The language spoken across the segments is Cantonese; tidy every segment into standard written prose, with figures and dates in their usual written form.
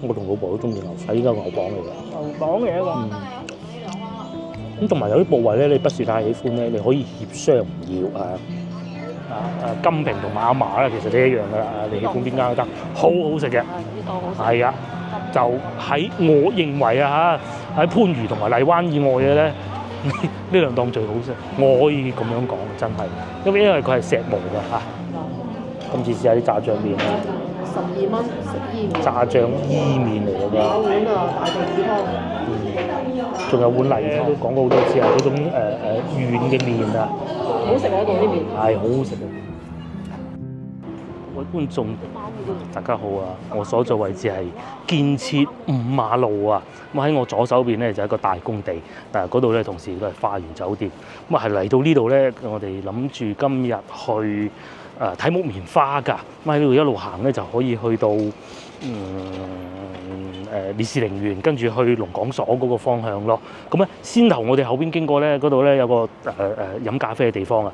我同老婆都中意牛肺，依家牛磅嚟嘅。牛磅嚟一個。咁同埋有啲部位咧，你不是太喜歡咧，你可以協商唔要金平同馬麻啦，其實都一樣噶啦，你喜歡邊間都得，好好食嘅。係啊，就喺我認為啊嚇，喺番禺同埋荔灣以外嘅咧，呢兩檔最好食，我可以咁樣講，真係，因為佢係石磨㗎嚇。今次試下啲炸醬麵啦12蚊食伊麵。炸醬伊麵嚟㗎有碗啊，大肚子湯。仲有碗例湯，都講過好多次啊，嗰種軟嘅麵啊，好食嗰度啲麵。係好好食嘅。各位觀眾，大家好啊！我所在位置係建設5馬路啊，咁喺我左手邊咧就係一個大工地，但係嗰度咧同時都係花園酒店。咁係嚟到呢度咧，我哋諗住今日去睇木棉花㗎，咁喺呢度一路行咧就可以去到烈士陵園，跟住去龍港所嗰個方向咯。咁咧先頭我哋後邊經過咧，嗰度咧有個飲咖啡嘅地方啊。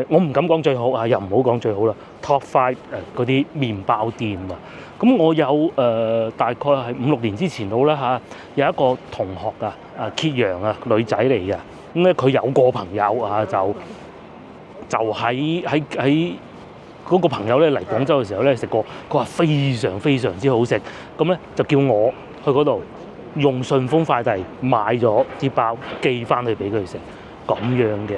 我唔敢講最好啊，又唔好講最好啦。Top 5嗰啲麵包店啊，咁我有大概係5、6年之前到啦嚇，有一個同學啊，揭陽啊，女仔嚟嘅，咁咧佢有個朋友啊，就喺嗰個朋友咧嚟廣州嘅時候咧食過，佢話非常非常之好食，咁咧就叫我去嗰度用順豐快遞買咗啲包寄翻去俾佢食，咁樣嘅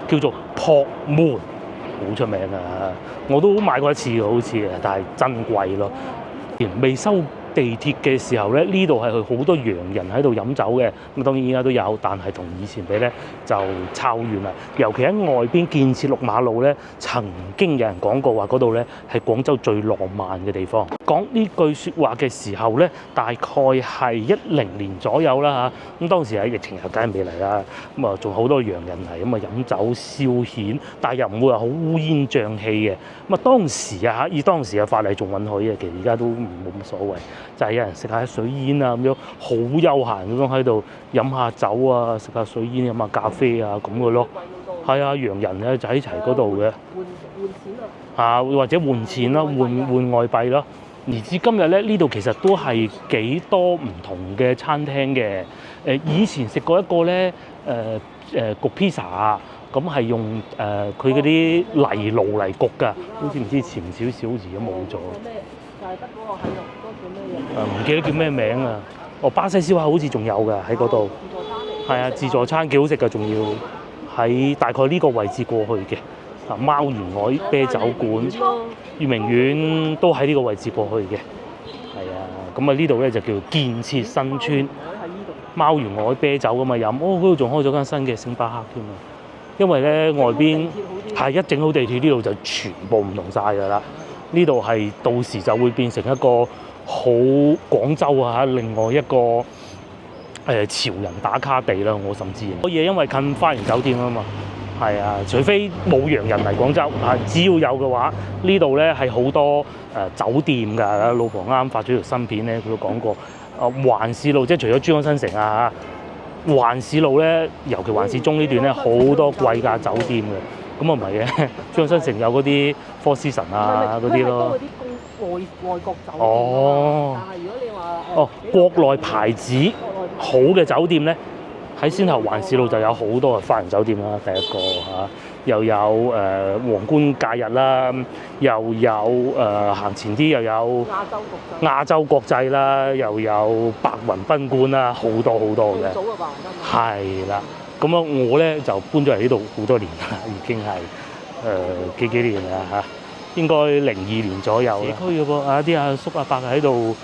叫做撲門，好出名啊！我都買過一次好似嘅，但係真貴咯。未收地鐵嘅時候咧，呢度係好多洋人喺度飲酒嘅，咁當然依家都有，但係同以前比咧就差遠啦。尤其喺外邊建設6馬路咧，曾經有人講過話嗰度咧係廣州最浪漫嘅地方。講呢句説話嘅時候咧，大概係10年左右啦嚇。咁當時喺疫情又梗係未嚟啦，咁啊仲好多洋人嚟，咁啊飲酒消遣，但係又唔會話好烏煙瘴氣嘅。咁啊當時啊嚇，以當時嘅法例仲允許嘅，其實而家都冇乜所謂。就係有人食下水煙啊咁樣，好悠閒咁樣喺度飲下酒啊，食下水煙，飲下咖啡啊咁嘅咯。係啊，洋人咧就喺齊嗰度嘅。換錢啊！或者換錢啦，換外幣咯。而至今日咧，呢度其實都係幾多唔同嘅餐廳嘅。以前食過一個咧，焗 pizza 啊，咁係用佢嗰啲泥爐嚟焗㗎，好似唔知前少少而家冇咗。就係得嗰個喺度，嗰個叫咩嘢？唔記得叫咩名啊！巴西燒烤好似仲有㗎喺嗰度。自助餐嚟。係啊，自助餐幾好食㗎，仲要喺大概呢個位置過去嘅。貓園外啤酒館、月明苑都喺呢個位置過去嘅。係啊，咁啊呢度咧就叫建設新村。貓園外啤酒咁啊飲，嗰度仲開咗間新嘅星巴克添啊！因為咧外邊係一整好地鐵，呢度就全部唔同晒㗎啦。呢度係到時就會變成一個好廣州啊，另外一個潮人打卡地啦。我甚至可以因為近花園酒店啊嘛，係啊，除非冇洋人嚟廣州啊，只要有嘅話，呢度咧係好多酒店㗎。老婆啱發咗條新片咧，佢都講過環市路，即係除咗珠江新城啊，環市路咧，尤其環市中呢段咧，好多貴價酒店嘅。咁啊唔係嘅，珠江新城有嗰啲Four Seasons啊嗰啲咯。外國酒店。哦。但係如果你話國內牌子好嘅酒店咧，喺先頭環市路就有好多嘅花園酒店啦，第一個嚇，又有皇冠假日啦，又有行前啲又有亞洲國際啦，又有白雲賓館啦，好多好多嘅。早嘅白雲賓館。係啦。咁啊，我咧就搬咗嚟呢度好多年啦，已經係幾年啦嚇，應該02年左右啦。社區嘅噃，啲阿叔阿伯喺度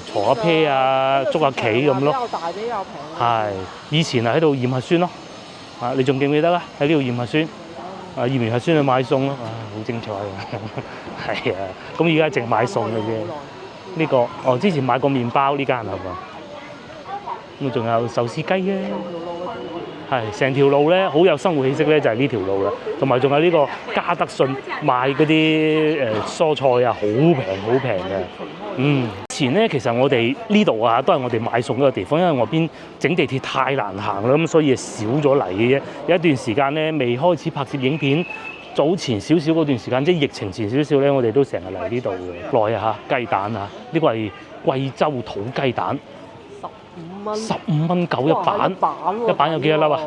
坐下啤啊，捉下棋咁咯。比較大比較平。係，以前係喺度驗核酸咯。你仲記唔記得啊？喺呢度驗核酸。驗完核酸去買餸咯，好精彩啊！係啊，咁而家淨買餸嘅啫。呢個之前買過麵包呢間係嘛？咁仲有壽司雞啊！係成條路咧，好有生活氣息咧，就係呢條路啦。同埋仲有呢個嘉德信買嗰啲蔬菜啊，好平好平嘅。以前咧其實我哋呢度啊，都係我哋買餸嗰個地方，因為外邊整地鐵太難行啦，咁所以少咗嚟嘅啫。有一段時間咧，未開始拍攝影片，早前少少嗰段時間，即係疫情前少少咧，我哋都成日嚟呢度嘅。來啊嚇雞蛋啊，呢個係貴州土雞蛋15蚊。 ，15蚊9一板，一一板有幾多粒啊？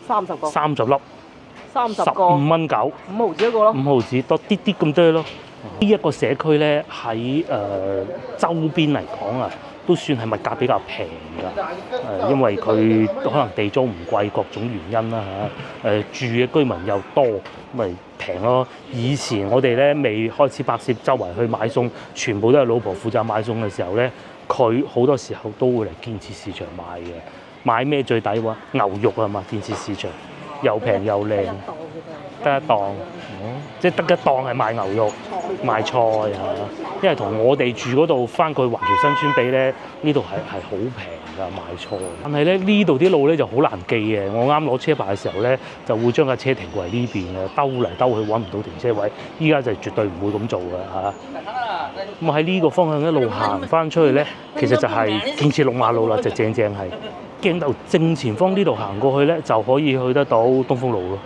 1、2、3、4、5、6，30個。 30粒，30個。 15蚊9， 5毫子一個咯。 5毫子多啲啲咁多咯。呢一個社區咧喺周邊嚟講啊，都算係物價比較平㗎。因為佢可能地租唔貴，各種原因啦嚇。住嘅居民又多，咪平咯。以前我哋咧未開始拍攝，周圍去買餸，全部都係老婆負責買餸嘅時候咧，佢好多時候都會嚟建設市場買嘅。買咩最抵喎？牛肉啊嘛，建設市場又平又靚，得一檔，即係得一檔係賣牛肉、賣菜啊。因為同我哋住嗰度翻過去華僑新村比咧，呢度係好平㗎賣菜。但係咧呢度啲路咧就好難記嘅。我啱攞車牌嘅時候咧，就會將架車停過嚟呢邊嘅，兜嚟兜去揾唔到停車位。依家就絕對唔會咁做㗎嚇。咁喺呢個方向一路行翻出去咧，其實就係建設六馬路啦，就正係鏡頭正前方呢度行過去咧，就可以去得到東風路咯。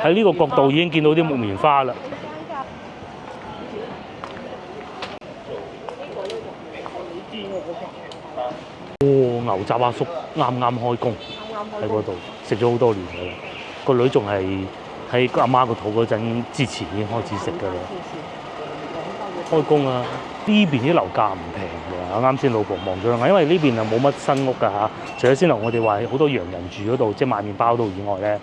喺呢個角度已經見到啲木棉花啦。牛雜阿叔啱啱開工喺嗰度，食咗好多年㗎啦。個女仲係喺阿媽個肚嗰陣之前已經開始食㗎啦。開工啊！呢邊啲樓價唔平㗎，啱先老婆望咗眼，因為呢邊啊冇乜新屋㗎嚇。除咗先頭我哋話好多洋人住嗰度，即係賣麵包度以外咧，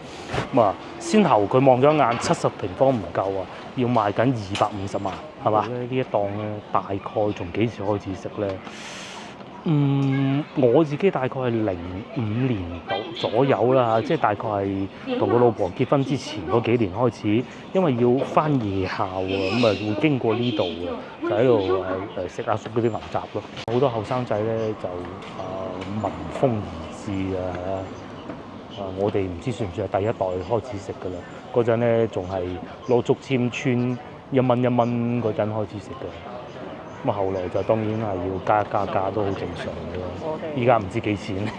咁啊先頭佢望咗眼70平方唔夠啊，要賣緊250萬，係嘛？呢一檔咧大概從幾時開始食咧？我自己大概係05年左右啦，即係大概係同個老婆結婚之前嗰幾年開始，因為要返夜校啊，咁啊會經過呢度嘅，就喺度食阿叔嗰啲牛雜咯。好多後生仔咧就聞風而至啊！我哋唔知算唔算係第一代開始食㗎啦。嗰陣咧仲係攞竹籤穿1蚊1蚊嗰陣開始食嘅。咁後來就當然係要加價都好正常嘅咯。依家唔知幾錢咧。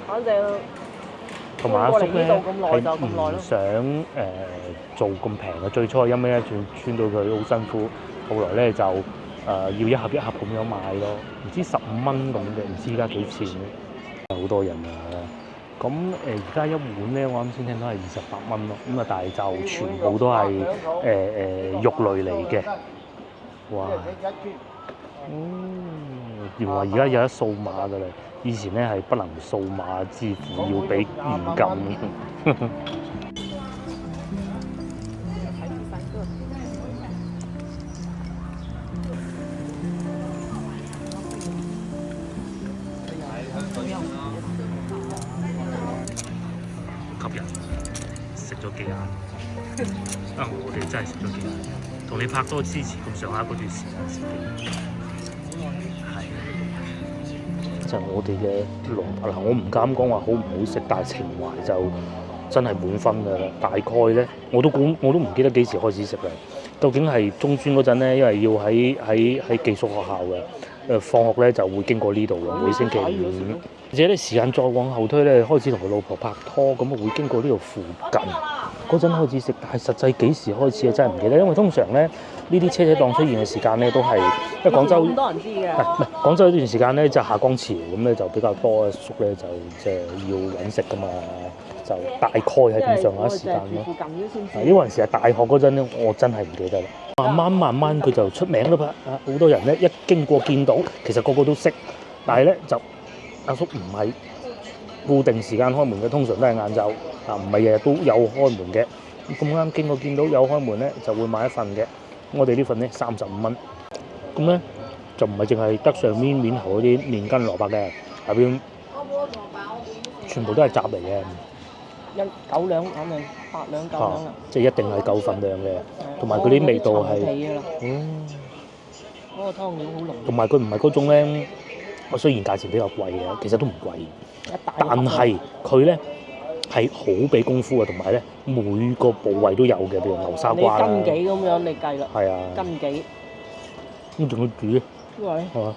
反正同埋阿叔咧係唔想做咁平嘅，最初1蚊1串到佢好辛苦，後來咧就要一盒一盒咁樣買咯，唔知15蚊咁嘅，唔知依家幾錢咧。好多人啊！咁而家一碗咧，我啱先聽到係28蚊咯，咁啊但係就全部都係肉類嚟嘅。哇！原來而家有得掃碼㗎啦，以前咧係不能掃碼支付，要俾現金。吸引，食咗幾眼我哋真係食咗幾眼。同你拍多之前咁上下嗰段時間食嘅，係就係我哋嘅蘿蔔啦。我唔敢講話好唔好食，但係情懷就真係滿分㗎啦。大概咧，我都唔記得幾時開始食啦。究竟係中專嗰陣咧，因為要喺寄宿學校嘅，放學咧就會經過呢度嘅，每星期五。而且咧時間再往後推咧，開始同佢老婆拍拖，咁啊會經過呢度附近。嗰陣開始食，但係實際幾時開始啊？真係唔記得，因為通常咧呢啲車仔檔出現嘅時間咧都係，因為廣州咁多人知嘅。唔係廣州呢段時間咧就夏江潮咁咧就比較多叔咧就即係要揾食㗎嘛，就大概係咁上下時間咯。附近啲先知。呢個陣時係大學嗰陣咧，我真係唔記得啦。慢慢佢就出名啦嘛，好多人咧一經過見到，其實個個都識，但係咧就阿叔唔係固定時間開門嘅，通常都係晏晝。唔係日日都有開門嘅，咁啱經過見到有開門咧，就會買一份嘅。我哋呢份咧35蚊，咁咧就唔係淨係得上面頭嗰啲連根蘿蔔嘅，下邊全部都係雜嚟嘅。9兩8兩9兩啦。即係一定係夠份量嘅，同埋佢啲味道係，嗰個湯料好濃。同埋佢唔係嗰種咧，我雖然價錢比較貴嘅，其實都唔貴，但係佢咧。係好俾功夫啊，同埋咧每個部位都有嘅，譬如牛沙瓜啦。你斤幾咁樣你計啦？係啊。斤幾？咁仲要煮咧？係嘛？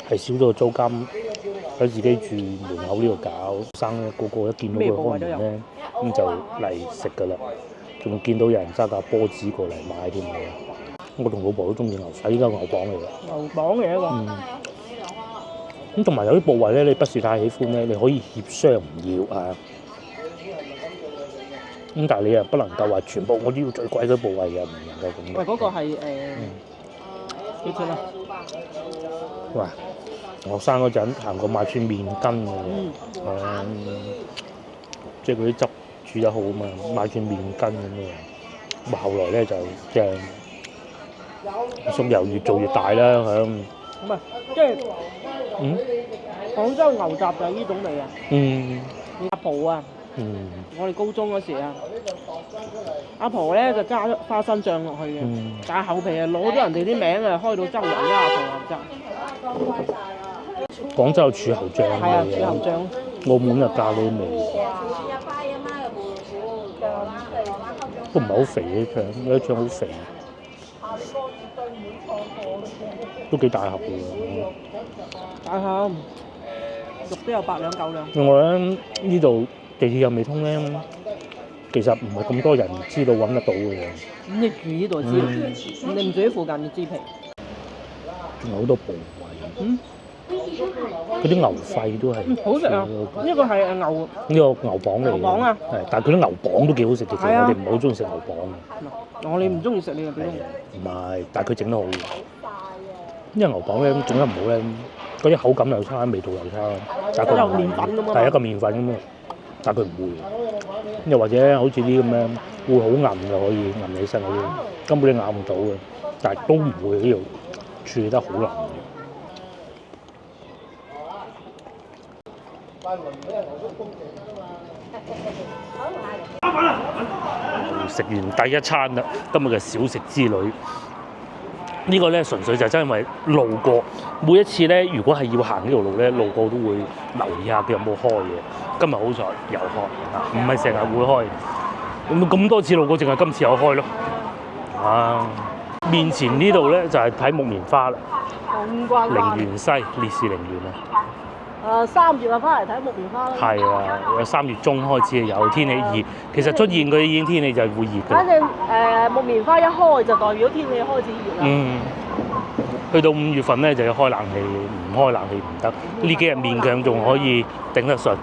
係少咗租金，喺自己住門口呢度搞，生咧個個一見到佢開門咧，咁就嚟食㗎啦。仲見到有人揸架波子過嚟買添嘅。我同老婆都中意牛肺，依家牛磅嚟嘅。牛磅嚟一個。咁同埋有啲部位咧，你不是太喜歡咧，你可以協商唔要啊。咁但係你又不能夠話全部我都要最貴嗰部位嘅，唔能夠咁。喂，嗰個係幾錢啊？哇！學生嗰陣行過買串麵筋嘅，即係嗰啲汁煮得好啊嘛，買串麵筋咁樣。咁後來咧就即係心又越做越大啦，唔係，即係廣州牛雜就係呢種味啊。阿婆啊，我哋高中嗰時啊，阿婆咧就加花生醬落去嘅，但係後皮啊攞咗人哋啲名啊，開到周圍都阿婆牛雜。廣州有柱侯醬係啊，柱侯醬。澳門有咖喱味。都唔係好肥嘅醬，有啲醬好肥。都幾大盒嘅。大盒，肉都有8兩9兩。另外咧，呢度地鐵又未通咧，其實唔係咁多人知道揾得到嘅。咁你住呢度知，你唔住喺附近，你知皮。仲有好多部位。嗰啲牛肺都係。好食啊！呢個係牛。呢個牛磅嚟嘅。牛磅啊！係，但係佢啲牛磅都幾好食嘅，其實我哋唔係好中意食牛磅嘅。你唔中意食你就俾我。唔係，但係佢整得好嘅。因為牛磅咧整得唔好咧，嗰啲口感又差，味道又差。但係佢有麵粉咁嘛。係一個麵粉咁啊，但係佢唔會。又或者好似啲咁樣會好韌嘅，可以韌起身嗰啲，根本你咬唔到嘅。但係都唔會呢度處理得好腍。食完第一餐啦，今日嘅小食之旅。呢個咧純粹就真係因為路過，每一次咧如果係要行呢條路咧，路過都會留意下佢有冇開嘅。今日好在有開，唔係成日會開。咁多次路過，淨係今次有開咯。面前呢度咧就係睇木棉花啦。咁關陵園西烈士陵園啊！ 3月啊，翻嚟睇木棉花啦。係啊，有3月中開始有天氣熱，其實出現佢已經天氣就係會熱嘅。反正木棉花一開就代表天氣開始熱啦。去到5月份咧就要開冷氣，唔開冷氣唔得。呢幾日勉強仲可以頂得順。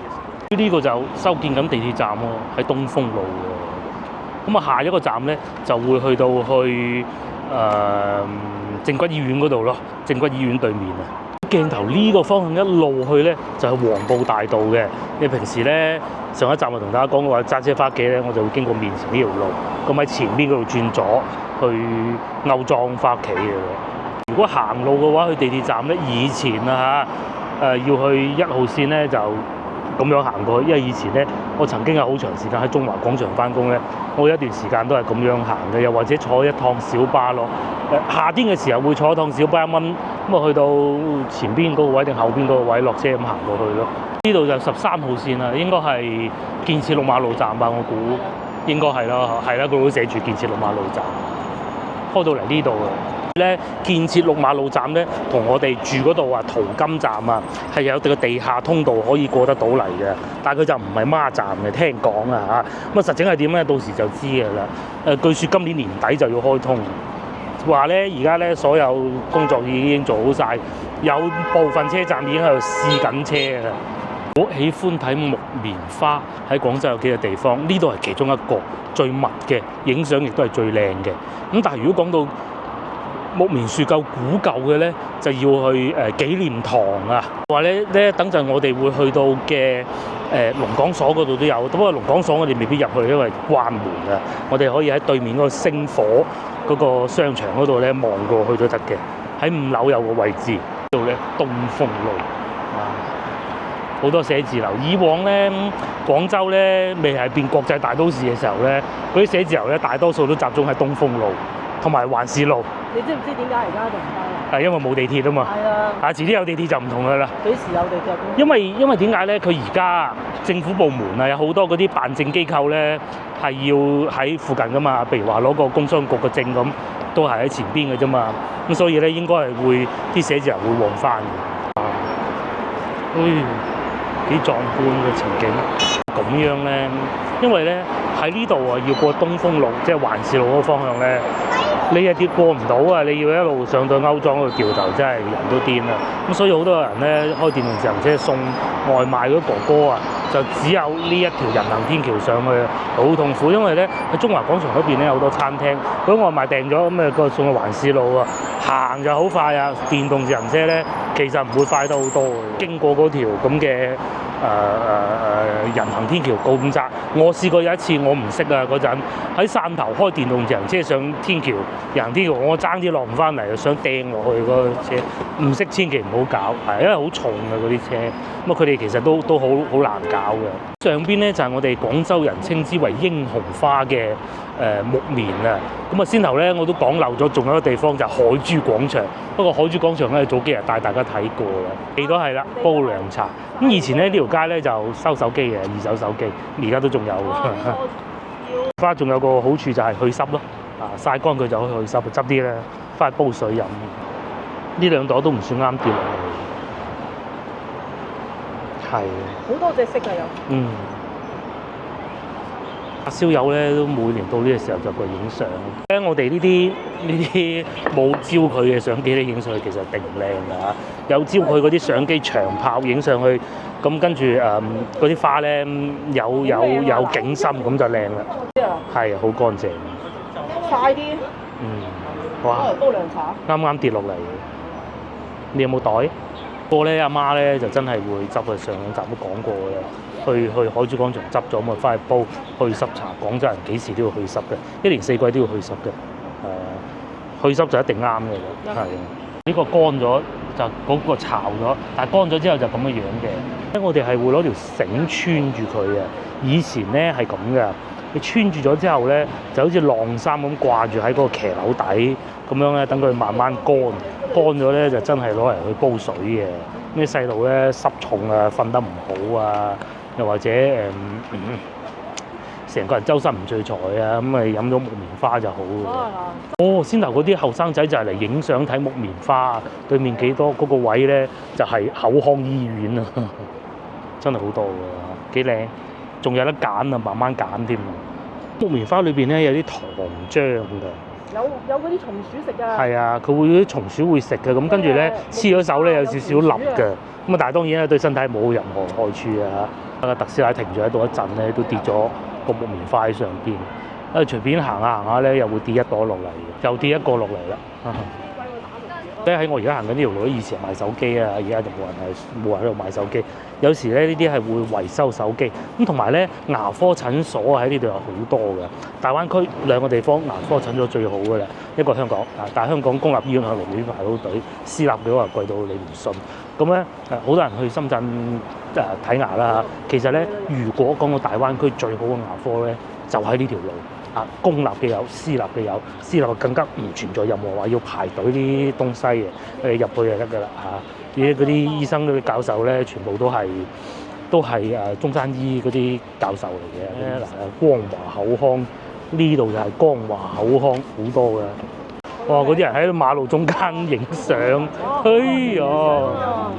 呢個就修建緊地鐵站喎，喺東風路喎。咁啊，下一個站咧就會去到正骨醫院嗰度咯，正骨醫院對面啊。鏡頭呢個方向一路去咧，就係黃埔大道嘅。你平時咧上一集我同大家講嘅話，揸車翻屋企咧，我就會經過面前呢條路，咁喺前邊嗰度轉左去歐莊翻屋企嘅。如果行路嘅話，去地鐵站咧，以前啊要去1號線咧就咁樣行過去，因為以前咧我曾經有好長時間喺中華廣場翻工咧，我有一段時間都係咁樣行嘅，又或者坐一趟小巴咯。夏天嘅時候會坐一趟小巴1蚊，咁啊去到前邊嗰個位定後邊嗰個位落車咁行過去咯。呢度就13號線啦，應該係建設6馬路站吧，我估應該係啦，係啦，佢都寫住建設6馬路站，開到嚟呢度啊。咧建設6馬路站咧，同我哋住嗰度啊淘金站啊，係有個地下通道可以過得到嚟嘅，但係佢就唔係孖站嘅，聽講啊嚇。咁啊實情係點咧？到時就知㗎啦。據說今年年底就要開通，話咧而家咧所有工作已經做好晒，有部分車站已經喺度試緊車啦。我喜歡睇木棉花，喺廣州有幾個地方，呢度係其中一個最密嘅，影相亦都係最靚嘅。咁但係如果講到木棉樹夠古舊嘅咧，就要去紀念堂啊。話咧等陣我哋會去到嘅龍港所嗰度都有，不過龍港所我哋未必入去，因為關門啊。我哋可以喺對面嗰個星火嗰個商場嗰度咧望過去都得嘅。喺5樓有個位置，呢度咧東風路啊，好多寫字樓。以往咧廣州咧未係變國際大都市嘅時候咧，嗰啲寫字樓咧大多數都集中喺東風路同埋環市路。你知唔知點解而家仲唔開啊？係因為冇地鐵啊嘛。係啊。遲啲有地鐵就唔同㗎啦。幾時有地鐵？因為點解咧？佢而家政府部門啊，有好多嗰啲辦證機構咧，係要喺附近㗎嘛。譬如話攞個工商局嘅證咁，都係喺前邊嘅啫嘛。咁所以咧，應該係會啲寫字樓會旺翻嘅。幾壯觀嘅情景。咁樣咧，因為咧喺呢度啊，要過東風路，即係環市路嗰個方向咧，你有啲過唔到啊！你要一路上到歐莊嗰度掉頭，真係人都癲啦。咁所以好多人咧開電動自行車送外賣嗰啲哥哥啊，就只有呢一條人行天橋上去，好痛苦。因為咧喺中華廣場嗰邊咧有好多餐廳，嗰啲外賣訂咗咁個送去環市路啊，行就好快啊。電動自行車咧其實唔會快得好多嘅，經過嗰條咁嘅人行天橋咁窄，我試過有一次我唔識啊嗰陣喺汕頭開電動自行車上天橋人行天橋，我爭啲落唔翻嚟，想掟落去嗰個車，唔識千祈唔好搞，係因為好重嘅嗰啲車，咁佢哋其實都好難搞嘅。上邊咧就係我哋廣州人稱之為英雄花嘅木棉啊，咁啊先頭咧我都講漏咗，仲有一個地方就係海珠廣場。不過海珠廣場咧早幾日帶大家睇過嘅，你都係啦，煲涼茶。咁以前咧呢條街咧就收手機嘅，二手手機，而家都仲有。花仲有個好處就係去濕咯，曬乾佢就可以去濕，執啲咧翻去煲水飲。呢兩朵都唔算啱跌落嚟，係。好多隻色啊有。嗯。發燒友咧都每年到呢個時候就過影相。我哋呢啲冇焦距嘅相機咧影上去其實定唔靚㗎嚇，有焦距嗰啲相機長炮影上去，咁跟住嗰啲花咧有景深咁就靚啦。係好乾淨。快啲。哇！煲涼茶。啱啱跌落嚟。你有冇袋？個咧阿媽咧就真係會執啊，上兩集都講過嘅。去海珠廣場執咗咪翻去煲去濕茶。廣州人幾時都要去濕嘅，一年四季都要去濕嘅。去濕就一定啱嘅，係。呢個乾咗就嗰個巢咗，但係乾咗之後就咁嘅樣嘅。我哋係會攞條繩穿住佢嘅。以前咧係咁嘅，你穿住咗之後咧就好似晾衫咁掛住喺嗰個騎樓底咁樣咧，等佢慢慢乾。乾咗咧就真係攞嚟去煲水嘅。啲細路咧濕重啊，瞓得唔好啊，又或者成個人周身唔聚財啊，咁咪飲咗木棉花就好嘅。先頭嗰啲後生仔就係嚟影相睇木棉花，對面幾多嗰個位咧就係口腔醫院啊，真係好多㗎，幾靚，仲有得揀啊，慢慢揀添。木棉花裏邊咧有啲糖漿㗎。有嗰啲松鼠食㗎。係啊，佢會啲松鼠會食嘅，咁跟住咧黐咗手咧有少少辣嘅，咁啊但係當然咧對身體冇任何害處啊。特斯拉停住喺度一陣咧，都跌咗個木棉花喺上邊，隨便行下行下咧又會跌一朵落嚟，又跌一個落嚟啦。咧喺我而家行緊呢條路，以前賣手機啊，而家就冇人喺度賣手機。有時咧呢啲係會維修手機，咁同埋咧牙科診所喺呢度有好多嘅。大灣區兩個地方牙科診所最好嘅啦，一個香港但係香港公立醫院喺龍尾排到隊，私立嘅話貴到你唔信。咁咧好多人去深圳睇牙啦。其實咧，如果講到大灣區最好嘅牙科咧，就喺呢條路。公立嘅有，私立嘅有，私立更加唔存在任何話要排隊啲東西嘅，入去就得㗎啦嚇。嗰啲醫生嗰啲教授咧，全部都係中山醫嗰啲教授嚟嘅。光華口腔呢度就係光華口腔好多嘅。哇！嗰啲人喺馬路中間影相，哎呀！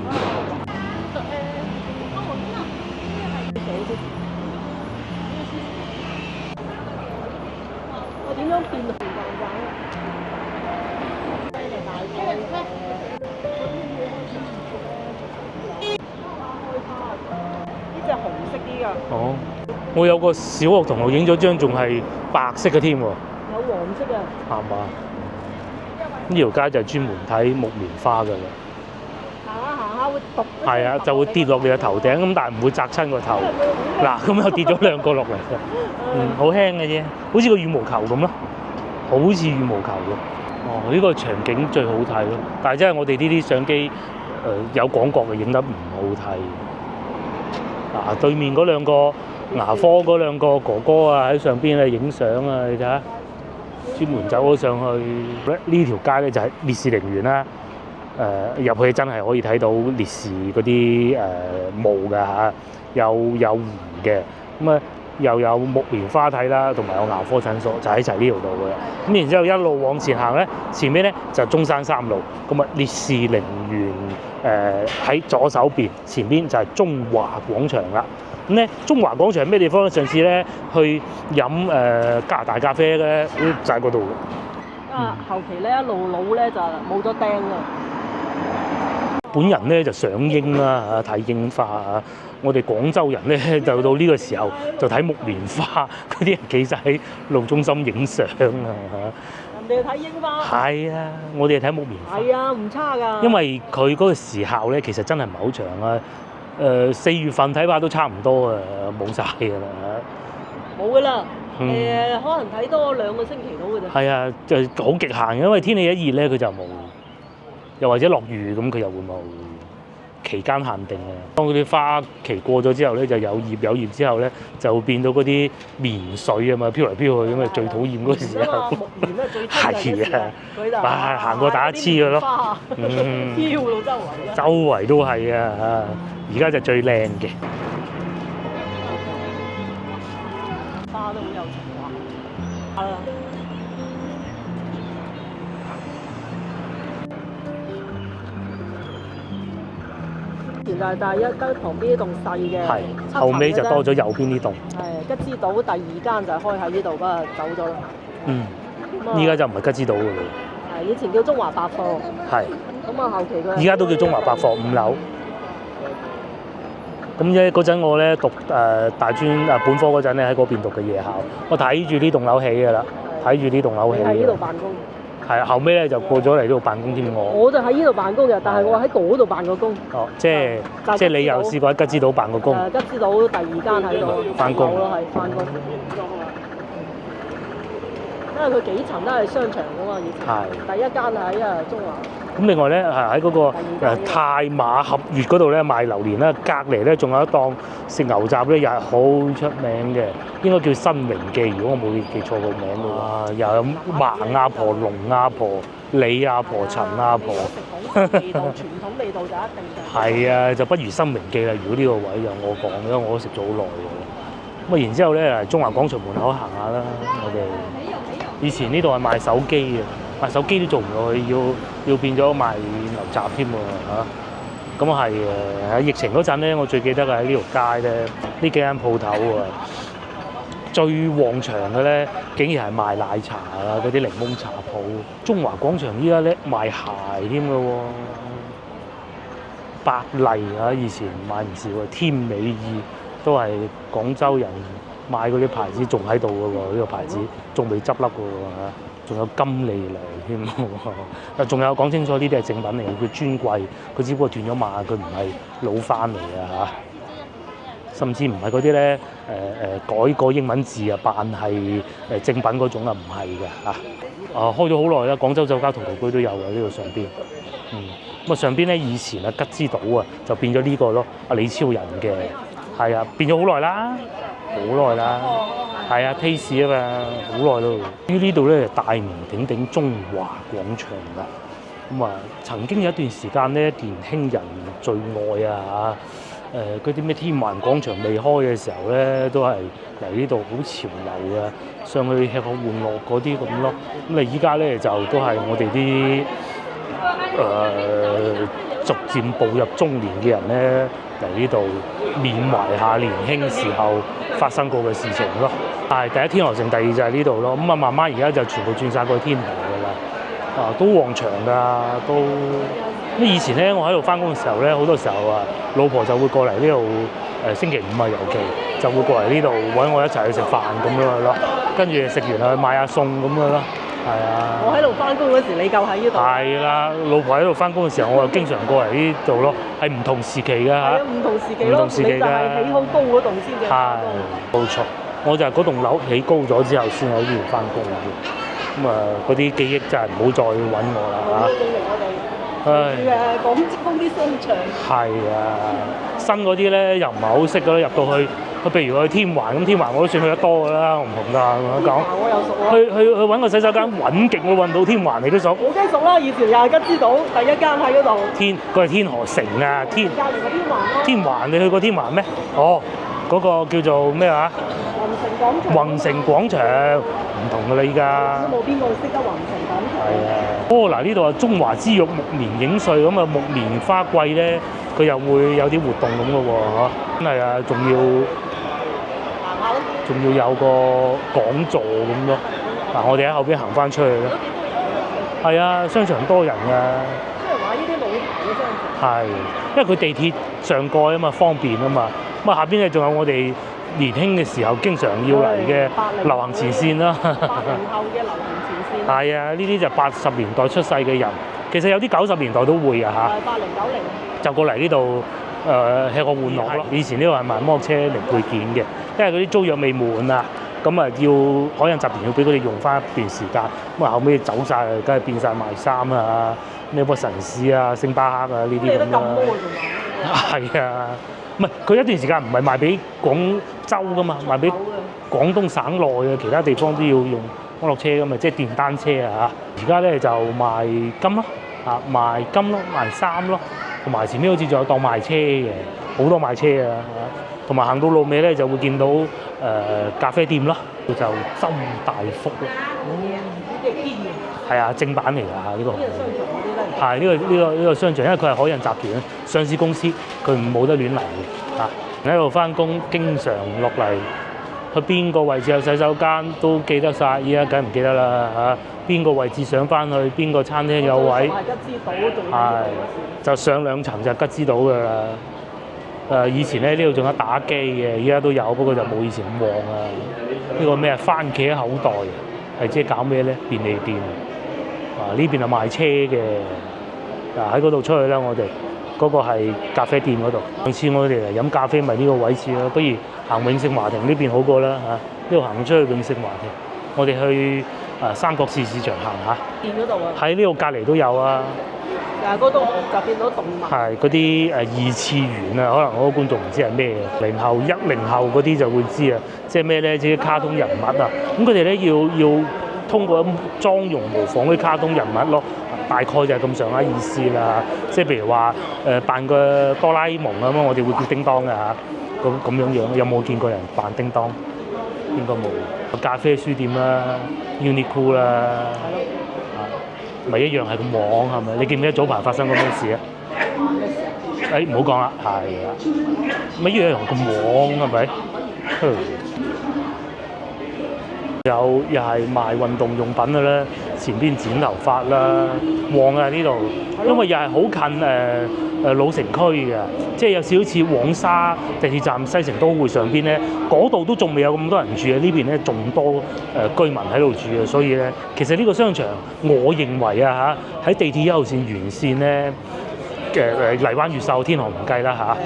點樣變到呢隻紅色啲㗎。我有個小學同學影咗張仲係白色嘅添喎。有黃色嘅。係嘛？呢條街就係專門睇木棉花㗎啦。行下行下會篤。係啊，就會跌落你嘅頭頂咁，但係唔會砸親個頭。嗱，咁又跌咗兩個落嚟嘅。好輕嘅啫，好似個羽毛球咁咯。好似羽毛球喎，呢個場景最好睇咯。但係真係我哋呢啲相機有廣角嘅影得唔好睇。對面嗰兩個牙科嗰兩個哥哥啊喺上邊影相啊，你睇下，專門走咗上去。呢條街咧就係烈士陵園啦。入去真係可以睇到烈士嗰啲墓㗎嚇，有湖嘅咁啊。又有木棉花睇啦，同埋有牙科診所，就喺齊呢條路嘅。咁然之後一路往前行咧，前面咧就中山三路，咁啊烈士陵園喺左手邊前邊就係中華廣場啦。咁咧，中華廣場咩地方咧？上次咧去飲加拿大咖啡咧，就喺嗰度。後期咧一路老咧就冇咗釘啦。本人咧就賞櫻啦，睇櫻花啊！我哋廣州人咧就到呢個時候就睇木棉花，嗰啲人企晒喺路中心影相啊！人哋睇櫻花。係啊，我哋係睇木棉花。係啊，唔差㗎。因為佢嗰個時效咧，其實真係唔係好長啊。4月份睇怕都差唔多啊，冇晒㗎啦。冇㗎啦。可能睇多2個星期到㗎啫。係啊，就好極限嘅，因為天氣一熱咧，佢就冇。又或者落雨咁，佢又會冇期間限定嘅。當嗰啲花期過咗之後咧，就有葉之後咧，就變到嗰啲棉絮啊嘛，飄嚟飄去咁啊，最討厭嗰時候。木棉咧最係啊，行過打黐嘅咯。飄到周圍都係啊！而家就最靚嘅。花都好有情懷。係啊。前就係第一間旁邊呢棟細嘅，係後尾就多咗右邊呢棟。係吉之島第2間就係開喺呢度，不過走咗啦。依家就唔係吉之島㗎啦。係以前叫中華百貨。係。咁啊後期佢。依家都叫中華百貨5樓。咁咧嗰陣我咧讀大專本科嗰陣咧喺嗰邊讀嘅夜校，我睇住呢棟樓起㗎啦，睇住呢棟樓起。喺呢度辦公。係啊，後尾咧就過咗嚟呢度辦公添我。我就喺呢度辦公嘅，但係我喺嗰度辦過工。哦，即係你又試過喺吉之島辦過工？吉之島第2間喺度翻工咯，係翻工。因為佢幾層都係商場㗎嘛，以前。係。第1間喺中華。咁另外咧喺嗰個太馬合悅嗰度咧賣榴蓮啦，隔離咧仲有一檔食牛雜咧，又係好出名嘅，應該叫新榮記，如果我冇記錯個名嘅話。又有盲阿婆、龍阿婆、李阿婆、陳阿婆。食好味道，傳統味道就一定就。係啊，就不如新榮記啦。如果呢個位就我講，因為我都食咗好耐嘅。咁啊，然之後咧，中華廣場門口行下啦，我哋以前呢度係賣手機嘅。賣手機都做唔落去，要變咗賣牛雜添喎嚇。咁係喺疫情嗰陣咧，我最記得嘅喺呢條街咧，呢幾間鋪頭啊，最旺場嘅咧，竟然係賣奶茶啊，嗰啲檸檬茶鋪。中華廣場依家咧賣鞋添嘅喎，百麗啊，以前賣唔少啊，天美意都係廣州人買嗰啲牌子仲喺度嘅喎，呢個牌子仲未執笠嘅喎嚇。仲有金利來添喎，仲有講清楚呢啲係正品嚟嘅，佢專櫃，佢只不過斷咗碼，佢唔係老翻嚟啊嚇。甚至唔係嗰啲咧改個英文字啊，扮係正品嗰種啊，唔係嘅嚇。開咗好耐啦，廣州酒家同道居都有嘅呢度上邊。咁啊上邊咧以前啊吉之島啊就變咗呢個咯，阿李超人嘅，係啊變咗好耐啦，好耐啦。係啊 ，Taste 啊嘛，好耐咯。呢度咧大名鼎鼎中華廣場啦。咁啊，曾經有一段時間咧，年輕人最愛啊嗰啲咩天環廣場未開嘅時候咧，都係嚟呢度好潮流啊，上去吃喝玩樂嗰啲咁咯。咁啊，依家咧就都係我哋啲逐漸步入中年嘅人咧嚟呢度緬懷下年輕時候發生過嘅事情咯。係第一天河城，第2就係呢度咯。咁啊，慢慢而家就全部轉晒過去天河㗎啦。都旺場㗎，都。咁以前咧，我喺度翻工嘅時候咧，好多時候啊，老婆就會過嚟呢度星期5啊，尤其就會過嚟呢度揾我一齊去食飯咁樣咯。跟住食完去買下餸咁樣咯。係啊。我喺度翻工嗰時，你夠喺呢度。係啦，老婆喺度翻工嘅時候，我又經常過嚟呢度咯。係唔同時期㗎嚇。係啊，唔同時期咯。唔同時期㗎。你就係起好高嗰棟先嘅。係，冇錯。我就係嗰棟樓起高咗之後先喺呢度翻工嘅。咁啊，嗰啲記憶真係唔好再揾我啦嚇。廣州啲商場係啊，新嗰啲咧又唔係好識㗎啦，入到去，譬如去天環咁，天環我都算去得多㗎啦，我唔同㗎，我講。我又熟啊。去揾個洗手間揾極，我揾到天環你都熟。我梗係熟啦，以前又係吉之島第1間喺嗰度。佢係天河城啊，隔離個天環咯。天環你去過天環咩？哦，嗰個叫做咩話？宏城廣場。宏城廣場唔同㗎啦，依家。都冇邊個識得橫成咁。係啊。嗱呢度啊，中華之玉木棉影穗咁啊，木棉花季咧，佢又會有啲活動咁嘅喎，嚇。真係啊，仲要有個講座咁咯。嗱，我哋喺後邊行翻出去咯。係啊，商場多人㗎。即係話呢啲老牌嘅商場。係，因為佢地鐵上蓋啊嘛，方便啊嘛。咁啊，下邊咧仲有我哋年輕嘅時候經常要嚟嘅流行前線啦。80後嘅流行前線。係啊，呢啲就80年代出世嘅人，其實有啲90年代都會啊嚇。80、90。就過嚟呢度吃個玩樂咯。以前呢度係賣摩托車零配件嘅，因為嗰啲租約未滿啊，咁啊要海印集團要俾佢哋用翻一段時間，咁啊後尾走晒，梗係變晒賣衫啊，咩波神士啊、星巴克啊呢啲咁啦。係啊，唔係佢一段時間唔係賣俾廣州噶嘛，賣俾廣東省內嘅其他地方都要用摩托車噶嘛，即係電單車啊嚇。而家咧就賣金咯，賣金咯，賣衫咯。同埋前面好似仲有檔賣車嘅，好多賣車啊！同埋行到路尾咧就會見到咖啡店咯，就周大福咯。即係堅嘅。係啊，正版嚟㗎嚇呢個。係呢個商場，因為佢係海印集團上市公司，佢冇得亂嚟嘅嚇。喺度翻工，經常落嚟，去邊個位置有洗手間都記得晒，依家梗唔記得啦嚇。邊個位置上翻去，邊個餐廳有位，係就上2層就吉之島㗎啦。以前咧呢度仲有打機嘅，依家都有，不過就冇以前咁旺啊。呢個咩啊？番茄口袋係即係搞咩咧？便利店呢邊係賣車嘅。喺嗰度出去啦，我哋嗰個係咖啡店嗰度。上次我哋嚟飲咖啡咪呢個位置咯，不如行永盛華庭呢邊好過啦嚇。呢度行出去永盛華庭，我哋去三角市市場行下。店嗰度啊？喺呢度隔離都有啊。嗰度就見到動物。係嗰啲二次元啊，可能好多觀眾唔知係咩嘅。0後、10後嗰啲就會知啊，即係咩咧？即係卡通人物啊。咁佢哋咧要通過妝容模仿啲卡通人物咯。大概就係咁上下意思啦。即係譬如話扮個哆啦 A 夢咁啊，我哋會叫叮當嘅嚇。咁樣樣，有冇見過人扮叮當？應該冇。咖啡書店啦 ，Uniqlo 啦。咪一樣係咁旺係咪？你記唔記得早排發生過咩事啊？唔好講啦，係啊，咪一樣咁旺係咪？又係賣運動用品嘅啦，前邊剪頭髮啦，旺啊呢度，因為又係好近老城區嘅，即係有少少似黃沙地鐵站西城都會上邊咧，嗰度都仲未有咁多人住嘅，呢邊咧仲多居民喺度住嘅，所以咧其實呢個商場我認為啊嚇喺地鐵1號線沿線咧荔灣越秀天河唔計啦嚇，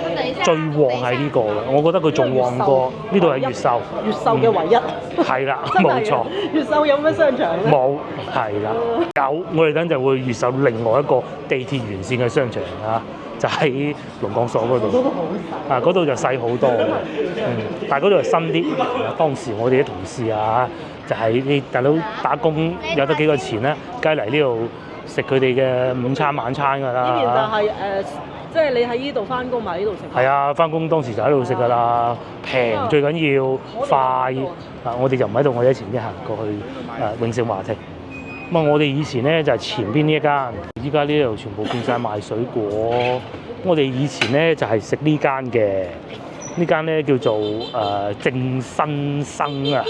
最旺係呢個嘅，我覺得佢仲旺過呢度係越秀。越秀嘅唯一。係啦，冇錯。越秀有咩商場咧？冇，係啦。有，我哋等陣會越秀另外一個地鐵沿線嘅商場啊，就喺龍港所嗰度。嗰度好細。嗰度就細好多嘅，但係嗰度係新啲。當時我哋啲同事啊，就係你大佬打工有得幾個錢咧，梗係嚟呢度食佢哋嘅午餐晚餐㗎啦。呢邊就係即係你喺呢度翻工，咪喺呢度食。係啊，翻工當時就喺度食㗎啦，平最緊要快。我哋就唔喺度，我哋喺前邊行過去永盛華庭。咁我哋以前咧就係前邊呢一間，依家呢度全部變晒賣水果。我哋以前咧就係食呢間嘅，呢間咧叫做正新生啊，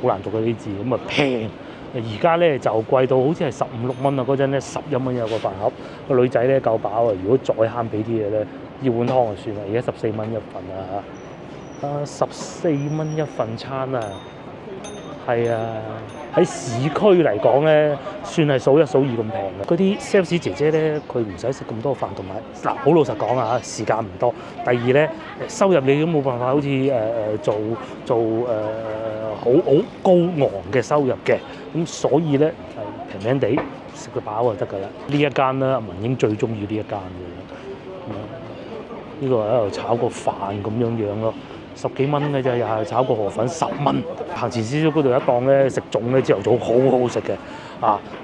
好難讀嗰啲字，咁啊平。而家咧就貴到好似係15、16蚊啊！嗰陣咧11蚊有個飯盒，個女仔咧夠飽啊！如果再慳俾啲嘢咧，要碗湯就算啦。而家14蚊一份啊，14蚊一份餐啊，係啊！喺市區嚟講咧，算係數一數二咁平嘅。嗰啲 sales 姐姐咧，佢唔使食咁多飯，同埋嗱，好老實講啊，時間唔多。第二咧，收入你都冇辦法好似做好高昂嘅收入嘅，咁所以咧係平平地食個飽就得㗎啦。呢一間咧，文英最中意呢一間嘅，呢個喺度炒個飯咁樣咯。10幾蚊嘅啫，又係炒個河粉10蚊。行前少少嗰度一檔咧食粽咧，朝頭早好好食嘅。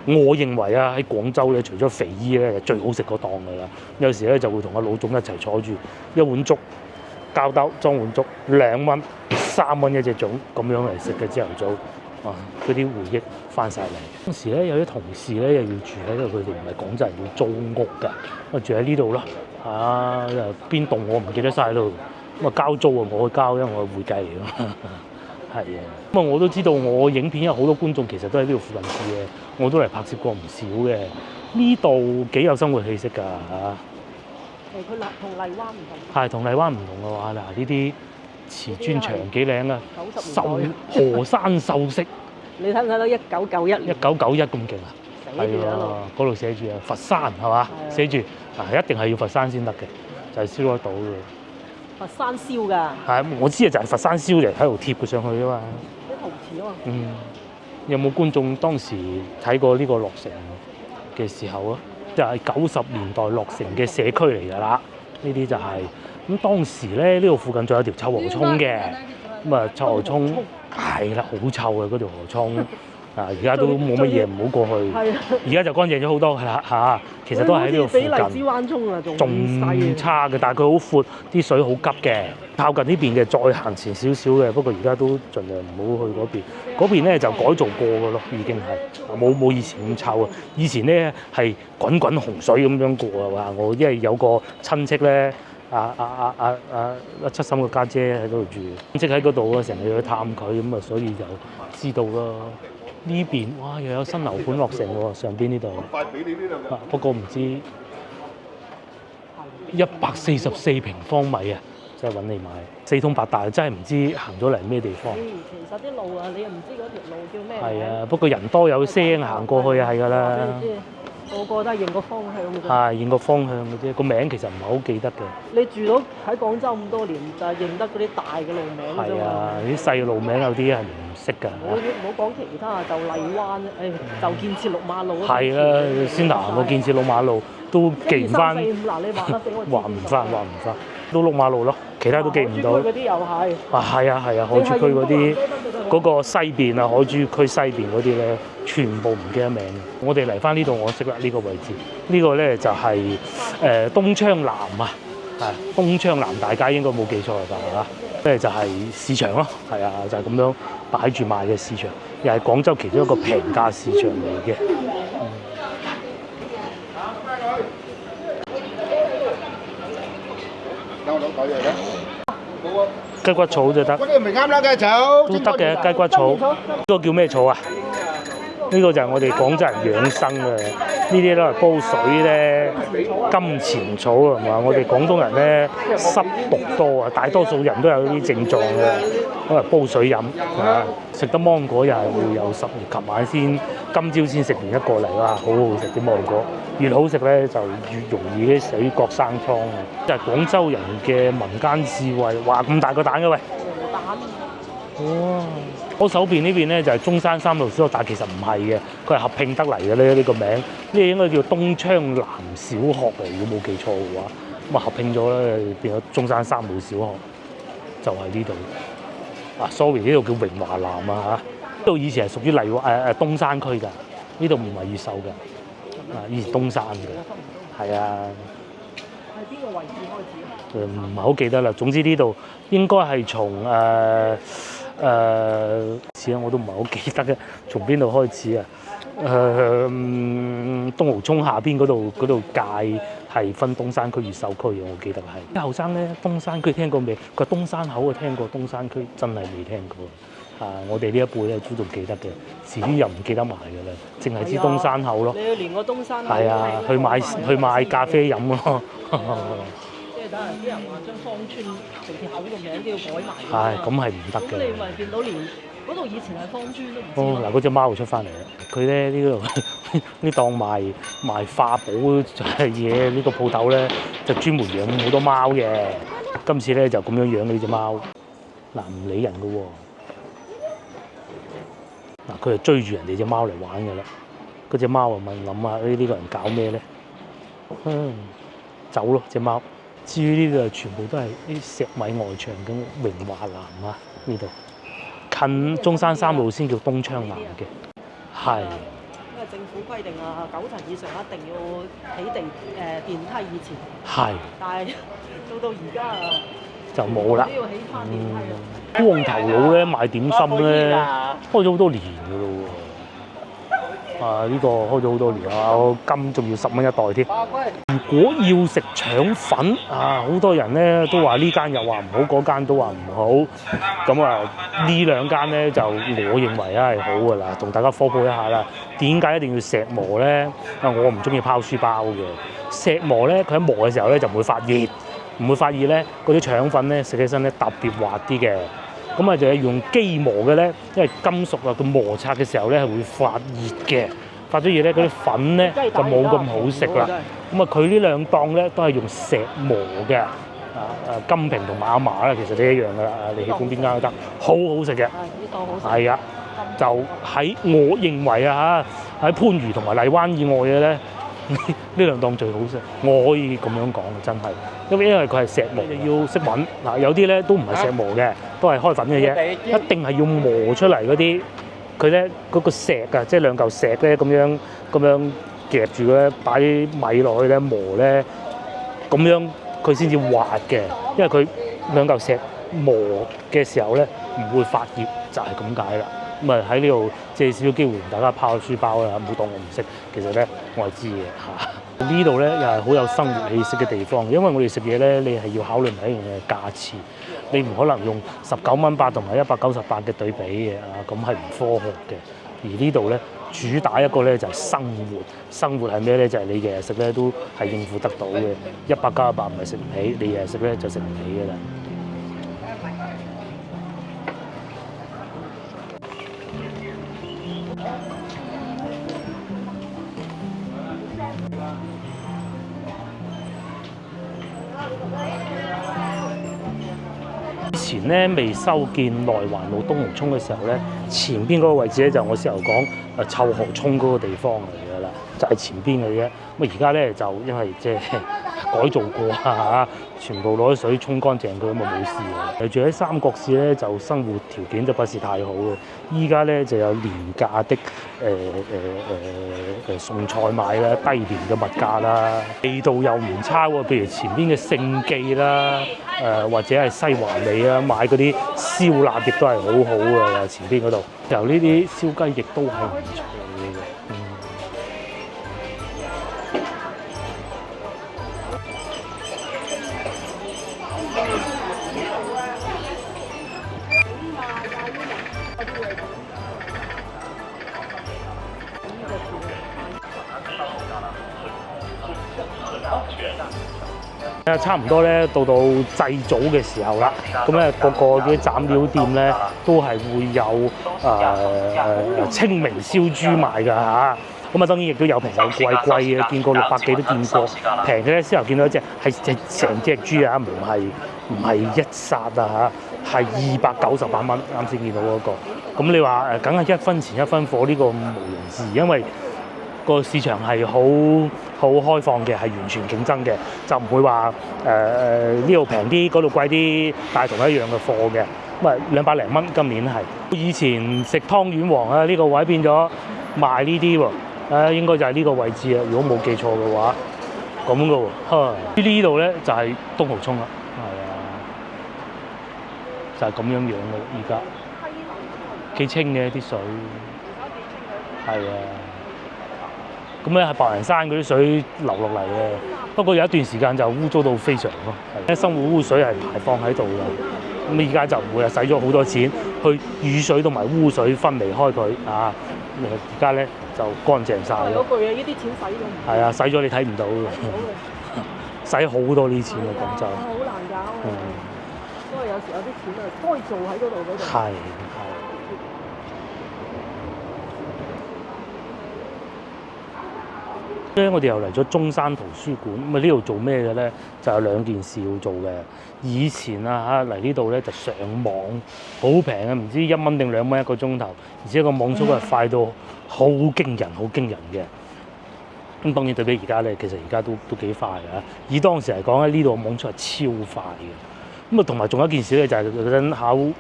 我認為啊喺廣州咧，除咗肥姨咧最好食嗰檔㗎啦。有時咧就會同阿老總一齊坐住一碗粥，膠兜裝碗粥2蚊、3蚊一隻粽咁樣嚟食嘅朝頭早。嗰啲回憶翻晒嚟。當時咧有啲同事咧又要住喺度，佢哋唔係廣州人，要租屋㗎，我住喺呢度咯。邊棟我唔記得晒咯。咁啊交租啊我去交，因為我係會計嚟㗎嘛。係啊，咁啊我都知道我影片有好多觀眾其實都喺呢度附近住嘅，我都嚟拍攝過唔少嘅。呢度幾有生活氣息㗎嚇。佢同荔灣唔同。係同荔灣唔同嘅話，嗱呢啲瓷磚牆幾靚啊！河山秀色。你睇唔睇到1991年？1991咁勁啊！係啊，嗰度寫住啊佛山係嘛？寫住一定係要佛山先得嘅，就係燒得到嘅。佛山燒㗎。係，我知啊，就係佛山燒嚟喺度貼佢上去啊嘛。啲陶瓷啊嘛。有冇觀眾當時睇過呢個落成嘅時候啊？就係90年代落成嘅社區嚟㗎啦。呢啲就係咁當時咧，呢度附近仲有條臭河涌嘅。咁啊，臭河涌係啦，好臭嘅嗰條河涌。而家都冇乜嘢，唔好過去。而家就乾淨咗好多㗎啦嚇。其實都喺呢度附近。比荔枝灣涌啊，仲差嘅，但係佢好闊，啲水好急嘅。靠近呢邊嘅再行前少少嘅，不過而家都盡量唔好去嗰邊。嗰邊咧就改造過嘅咯，已經係冇以前咁臭啊。以前咧係滾滾洪水咁樣過啊！我因為有個親戚咧。七嬸個家姐喺嗰度住，親戚喺嗰度啊，成日去探佢咁啊，所以就知道咯。呢邊哇又有新樓盤落成喎，上邊呢度。不過唔知144平方米啊，真係揾你買4通八達，真係唔知行咗嚟咩地方。其實啲路啊，你又唔知嗰條路叫咩名。係啊，不過人多有聲，行過去係㗎啦。個個都係認個方向嘅啫。係認個方向嘅啫，個名其實唔係好記得嘅。你住到喺廣州咁多年，就係認得嗰啲大嘅路名啫嘛。係啊，啲細路名有啲係唔識㗎。唔好講其他，就荔灣，就建設6馬路。係啦，先行個建設6馬路都記唔翻。嗱，你話得俾我知。話唔翻，都6馬路咯，其他都記唔到。海珠區嗰啲又係。係啊，海珠區嗰啲嗰個西邊啊，海珠區西邊嗰啲咧，全部唔記得名。我哋嚟翻呢度，我識啦呢個位置。呢個咧就係東昌南啊，係東昌南大街應該冇記錯㗎嚇。咧就係市場咯，係啊，就係咁樣擺住賣嘅市場，又係廣州其中一個平價市場嚟嘅。雞骨草就得，嗰啲唔啱啦，雞草都得嘅雞骨草。呢個叫咩草啊？呢個就係我哋廣州人養生嘅，呢啲都係煲水咧，金錢草係嘛？我哋廣東人咧濕毒多啊，大多數人都有呢啲症狀嘅，咁啊煲水飲啊，食得芒果又係會有10月，琴晚先今朝先食完一個嚟，哇，好好食啲芒果，越好食咧就越容易啲水角生瘡啊！即係廣州人嘅民間智慧，哇咁大個蛋嘅喂！哇！我手邊呢邊咧就係中山3路小學，但係其實唔係嘅，佢係合併得嚟嘅咧呢個名，呢個應該叫東昌南小學嚟，如果冇記錯嘅話，咁啊合併咗咧變咗中山3路小學，就係呢度。sorry 呢度叫榮華南啊嚇，呢度以前係屬於東山區㗎，呢度唔係越秀㗎，以前東山㗎，係啊。係邊個位置開始啊？唔係好記得啦，總之呢度應該係從我都唔係好記得嘅，從邊度開始啊？東濠涌下邊嗰度界係分東山區、越秀區嘅，我記得係。啲後生咧，東山區聽過未？佢話東山口啊聽過，東山區真係未聽過。我哋呢一輩咧都仲記得嘅，遲啲又唔記得埋㗎啦，淨係知東山口咯。你要連個東山口。係啊，去買咖啡飲咯。即係等啲人話將芳村地鐵口個名都要改埋。係，咁係唔得嘅。咁你咪見到連嗰度以前係芳村都唔知。嗱，嗰隻貓出翻嚟啦！佢咧呢度呢檔賣化寶嘢呢個鋪頭咧，就專門養好多貓嘅。今次咧就咁樣養呢隻貓，嗱唔理人嘅喎。嗱，佢係追住人哋隻貓嚟玩嘅啦。嗰隻貓啊問諗下呢個人搞咩咧？走咯隻貓。至於呢度全部都係啲石米外牆嘅榮華南啊，呢度近中山3路先叫東昌南嘅，係。因為政府規定啊，9層以上一定要起電梯以前。係。但係到而家啊，就冇啦。都要起翻電梯啦。光頭佬咧賣點心咧，開咗好多年㗎咯喎。啊！呢個開咗好多年啊，我金仲要10蚊一袋添。如果要食腸粉啊，好多人咧都話呢間又話唔好，嗰間都話唔好。咁啊，呢兩間咧就我認為係好㗎啦，同大家科普一下啦。點解一定要石磨咧？啊，我唔中意拋書包嘅。石磨咧，佢喺磨嘅時候咧就唔會發熱，唔會發熱咧，嗰啲腸粉咧食起身咧特別滑啲嘅。咁啊就係用機磨嘅咧，因為金屬啊，佢摩擦嘅時候咧係會發熱嘅，發咗熱咧嗰啲粉咧就冇咁好食啦。咁啊佢呢兩檔咧都係用石磨嘅，金平同埋阿嫲咧其實都一樣噶啦，你喜歡邊間都得，好好食嘅。呢檔好食。係啊，就喺我認為啊嚇，喺番禺同埋荔灣以外嘅咧。呢兩檔最好食，我可以咁樣講真係，因為佢係石磨，要識揾嗱，有啲咧都唔係石磨嘅，都係開粉嘅啫，一定係要磨出嚟嗰啲，佢咧嗰個石啊，即係兩嚿石咧咁樣夾住咧，擺啲米落去咧磨咧，咁樣佢先至滑嘅，因為佢兩嚿石磨嘅時候咧唔會發熱，就係咁解啦。咁啊喺呢度借少少機會同大家拋書包啦，唔好當我唔識。其實咧我係知嘅嚇。呢度咧又係好有生活氣息嘅地方，因為我哋食嘢咧，你係要考慮埋一樣嘢價錢，你唔可能用19.8同埋198嘅對比嘅啊，咁係唔科學嘅。而呢度咧主打一個咧就係生活，生活係咩咧？就係你日日食咧都係應付得到嘅，100+100唔係食唔起，你日日食咧就食唔起嘅啦。以前咧未修建內環路東濠涌嘅時候咧，前邊嗰個位置咧就我先頭講臭河涌嗰個地方嚟㗎啦，就係前邊嘅啫。咁而家咧就因為即係改造過嚇，全部攞啲水沖乾淨佢咁啊冇事嘅。住喺三角市咧就生活條件就不是太好嘅，依家咧就有廉價的餸菜賣啦，低廉嘅物價啦，味道又唔差喎。譬如前邊嘅聖記啦，或者係西華里啊，買嗰啲燒臘亦都係好好嘅，前邊嗰度。由呢啲燒雞翼都係唔錯嘅。差唔多咧，到祭祖嘅時候啦，咁咧個啲斬料店咧都係會有清明燒豬賣㗎嚇。咁啊當然亦都有平有貴嘅，見過600幾都見過。平嘅咧先頭見到一隻係成隻豬啊，唔係一殺啊嚇，係298蚊。啱先見到嗰個。咁你話梗係1分錢1分貨呢個無庸置疑，因為個市場係好開放嘅，係完全競爭嘅，就唔會話呢度平啲，嗰度貴啲，但係同一樣嘅貨嘅。咁啊200零蚊今年係。以前食湯圓王啊，呢個位變咗賣呢啲喎，應該就係呢個位置啊，如果冇記錯嘅話，咁嘅喎。呢度咧就係東濠涌啦，係啊，就係咁樣樣嘅，而家幾清嘅啲水，係啊。咁咧係白雲山嗰啲水流落嚟嘅，不過有一段時間就污糟到非常咯。生活污水係排放喺度嘅，咁而家就唔會係使咗好多錢去雨水同埋污水分離開佢啊。而家咧就乾淨晒咯。嗰句嘢，呢啲錢使咗。係啊，使咗你睇唔到嘅，使好多呢錢啊！廣州。好難搞。因為有時有啲錢啊，該做喺嗰度。係。我哋又嚟咗中山圖書館，咁啊呢度做咩嘅咧？就有2件事要做嘅。以前啊嚟呢度咧就上網，好平啊，唔知1蚊定2蚊1個鐘頭，而且個網速係快到好驚人嘅。咁當然對比而家咧，其實而家都幾快嘅。以當時嚟講咧，呢度網速係超快嘅。咁啊同埋仲有一件事咧，就係嗰陣考會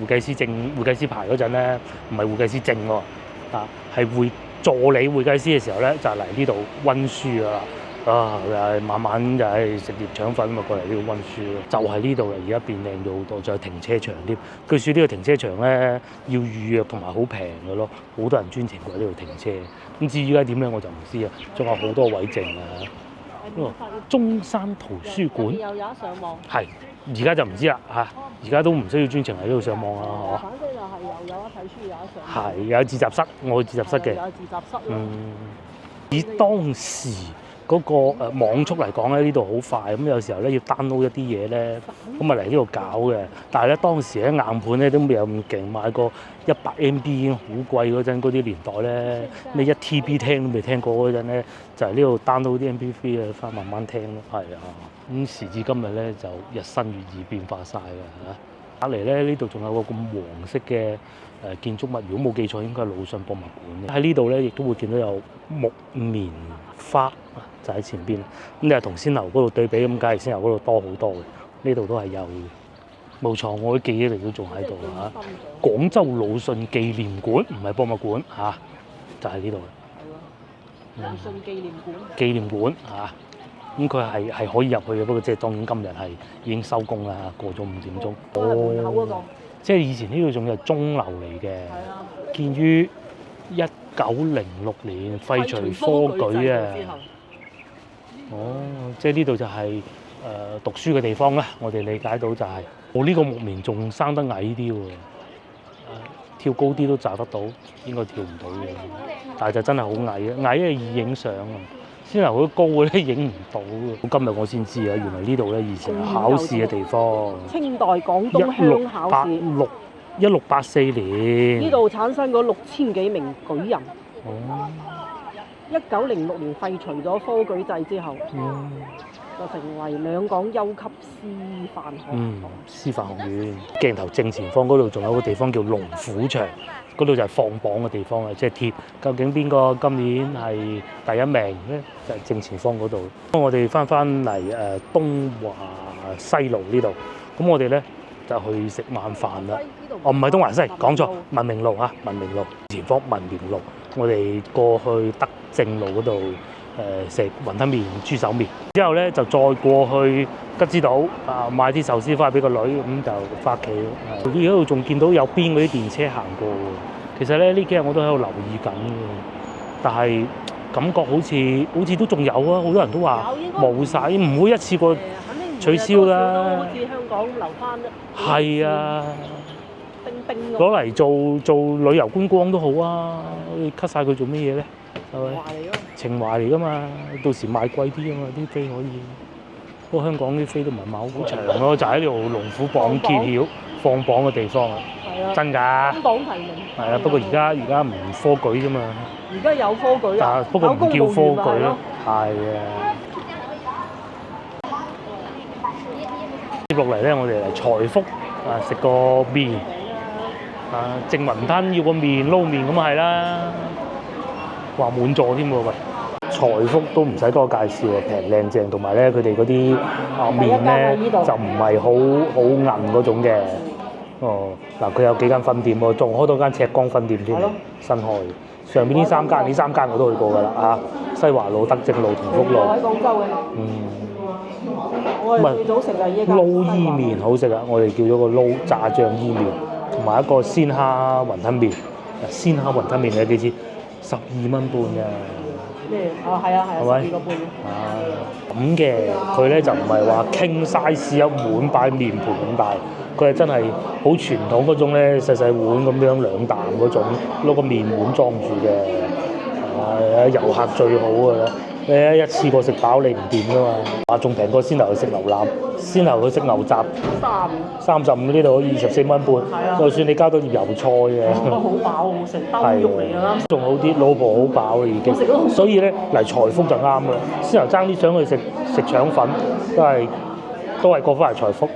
計師證、會計師牌嗰陣咧，唔係會計師證喎，係助理會計師嘅時候咧，就嚟呢度温書㗎啦。啊，又係晚晚又係食碟腸粉，咪過嚟呢度温書咯。就係呢度啦，而家變靚咗好多，仲有停車場添。據說呢個停車場咧要預約同埋好平嘅咯，好多人專程過嚟呢度停車。咁至於依家點咧我就唔知啊，仲有好多位剩啊。中山圖書館又有得上網。係，而家就唔知啦嚇，而家都唔需要專程喺呢度上網啦，嗬。反正就係又有得睇書，有得上網。係有自習室，我去自習室嘅。有自習室。以當時嗰個網速嚟講咧，呢度好快，咁有時候咧要 download 一啲嘢咧，咁咪嚟呢度搞嘅。但係咧當時咧硬盤咧都未有咁勁，買個100 MB 已經好貴嗰陣，嗰啲年代咧，咩1 TB 聽都未聽過嗰陣咧，就係呢度 download 啲 MP3 啊，翻慢慢聽咯。係啊，咁時至今日咧就日新月異變化晒㗎嚇。隔離咧呢度仲有個咁黃色嘅建築物，如果冇記錯應該係魯迅博物館嘅。喺呢度咧亦都會見到有木棉花就喺前邊。咁你係同仙樓嗰度對比，咁梗係仙樓嗰度多好多嘅。呢度都係有嘅。冇錯，我啲記憶力都仲喺度嚇。廣州魯迅紀念館唔係博物館嚇，就喺呢度嘅。魯迅紀念館。紀念館嚇。咁佢係可以入去嘅，不過即係當然今日係已經收工啦，過咗5點鐘。門口嗰個。即係以前呢度仲係鐘樓嚟嘅，建於1906年，廢除科舉啊。即係呢度就係讀書嘅地方啦。我哋理解到就係，我呢個木棉仲生得矮啲喎，跳高啲都炸得到，應該跳唔到嘅。但係就真係好矮啊，矮係易影相啊。先樓嗰啲高嘅咧影唔到嘅，今日我先知啊！原來呢度咧以前係考試嘅地方。清代廣東鄉考試。1684年。呢度產生咗6000幾名舉人。1906年廢除咗科舉制之後，就成為兩港優級師範學院。師範學院。鏡頭正前方嗰度仲有個地方叫龍虎場。嗰度就係放榜嘅地方啊，即係貼究竟邊個今年係第1名咧，就係正前方嗰度。咁我哋翻嚟東華西路呢度，咁我哋咧就去食晚飯啦。唔係東華西，講錯，文明路嚇，文明路前方文明路。我哋過去德政路嗰度食雲吞麵、豬手麵，之後咧就再過去吉之島買啲壽司翻去俾個女，咁就翻屋企。而家度仲見到有邊嗰啲電車行過喎。其實咧呢幾日我都喺度留意緊嘅，但係感覺好似都仲有啊！好多人都話冇晒，唔會一次過取消啦。好似香港留翻。係啊。冰冰。攞嚟做旅遊觀光都好啊！cut 晒佢做咩嘢咧？係咪？情懷嚟㗎嘛，到時賣貴啲啊嘛，啲飛可以。不過香港啲飛都唔係賣好長咯，就喺呢度龍虎榜揭曉放榜嘅地方啊。係啊。真㗎。金榜題名。係啊，不過而家唔科舉啫嘛。而家有科舉啊。不過唔叫科舉咯。係啊。接落嚟咧，我哋嚟財福食個麵蒸雲吞要個麵撈麵咁係啦。話滿座添喎喂！財福都唔使多介紹啊，平靚正，同埋咧佢哋嗰啲麵咧就唔係好韌嗰種嘅。嗱佢有幾間分店喎，仲開多間赤崗分店添，新開。上邊呢三間我都去過㗎啦西華路、德政路、同福路。喺廣州嘅。我哋最早食就依家。撈伊麵好食啊！我哋叫咗個撈炸醬伊麵，同埋一個鮮蝦雲吞麵。鮮蝦雲吞麵你幾錢？12蚊半㗎。咩？係啊，係咪？12個半。咁嘅，佢咧就唔係話傾 size 一碗擺面盤咁大，佢係真係好傳統嗰種咧，細細碗咁樣2啖嗰種，攞個面碗裝住嘅。遊客最好㗎啦，你一次過食飽你唔掂㗎嘛。仲平過先頭去食牛腩，先頭去食牛雜。35呢度24蚊半，就算你加多碟油菜嘅。都好飽好食，兜肉嚟㗎啦。仲好啲，老婆好飽啦已經。所以咧嚟財福就啱㗎啦。先頭爭啲想去食腸粉，都係過翻嚟財福。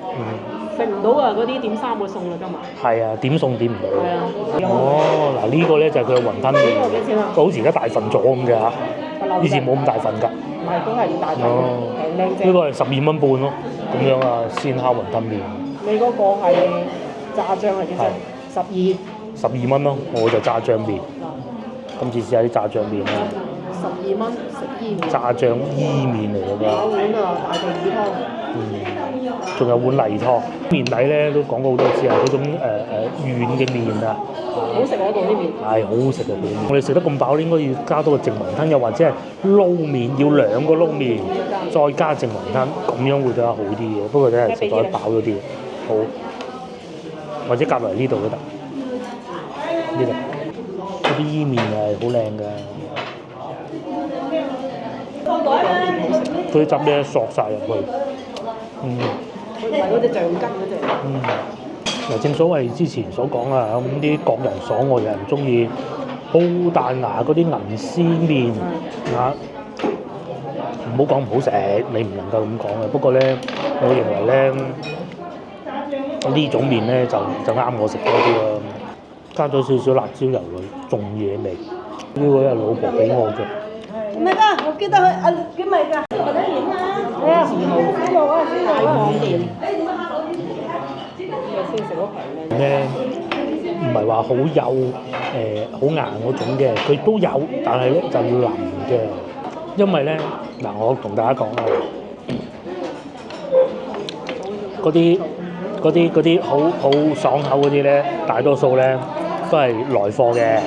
食唔到啊！嗰啲點3個餸啦，今日。係啊，點餸點唔到。係啊。嗱呢個咧就係佢嘅雲吞麵。呢個幾錢啊？佢好似而家大份咗咁嘅嚇，以前冇咁大份㗎。唔係，都係唔大份。平靚正。呢個係12蚊半咯，咁樣啊，鮮蝦雲吞麵。你嗰個係炸醬係幾錢？12蚊咯，我就炸醬麵。今次試下啲炸醬麵啦。12蚊食伊麵，炸醬伊麵嚟㗎有嘛。碗啊大地魚湯，仲有碗例湯，麵底咧都講過好多次啊，嗰種軟嘅麵啊，好食我度啲麵。係好好食嘅麵。我哋食得咁飽，應該要加多個淨雲吞，又或者係撈麵，要2個撈麵，再加淨雲吞，咁樣會比較好啲嘅。不過真係實在飽咗啲，好，或者夾埋呢度都得，呢度嗰啲伊麵係好靚㗎，佢啲汁咧索晒入去。佢唔係嗰隻橡筋嗰隻。嗱，正所謂之前所講啊，咁啲國人所愛嘅人中意好彈牙嗰啲銀絲麵啊，唔好講唔好食，你唔能夠咁講嘅。不過咧，我認為咧呢種麵咧就啱我食多啲咯，加咗少少辣椒油落，仲惹味。呢個係老婆俾我嘅。唔係㗎，我記得佢叫咩㗎？或者點啊？係啊，邊度啊？邊度啊？大放店。先食咗平咧唔係話好幼好硬嗰種嘅，佢都有，但係咧就腍嘅。因為咧嗱，我同大家講啊，嗰啲好爽口嗰啲咧，大多數咧都係來貨嘅。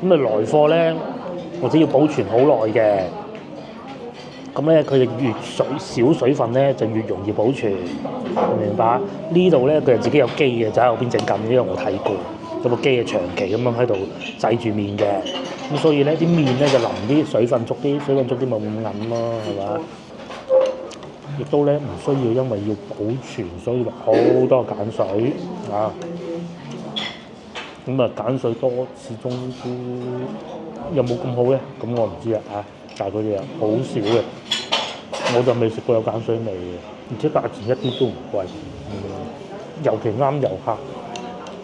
咁啊來貨咧，或者要保存好耐嘅。咁咧，佢哋越少水分咧，就越容易保存，明白？呢度咧，佢係自己有機嘅，就喺後邊整緊，因為我睇過，有部機係長期咁樣喺度製住麵嘅，咁所以咧啲麵咧就腍啲，水分足啲，水分足啲咪咁韌咯，係嘛？亦都咧唔需要因為要保存，所以落好多鹼水啊。咁啊鹼水多，始終都有冇咁好咧？咁我唔知啊嚇。但係佢哋好少嘅，我就未食過有鹼水味嘅，而且價錢一啲都唔貴，尤其啱遊客。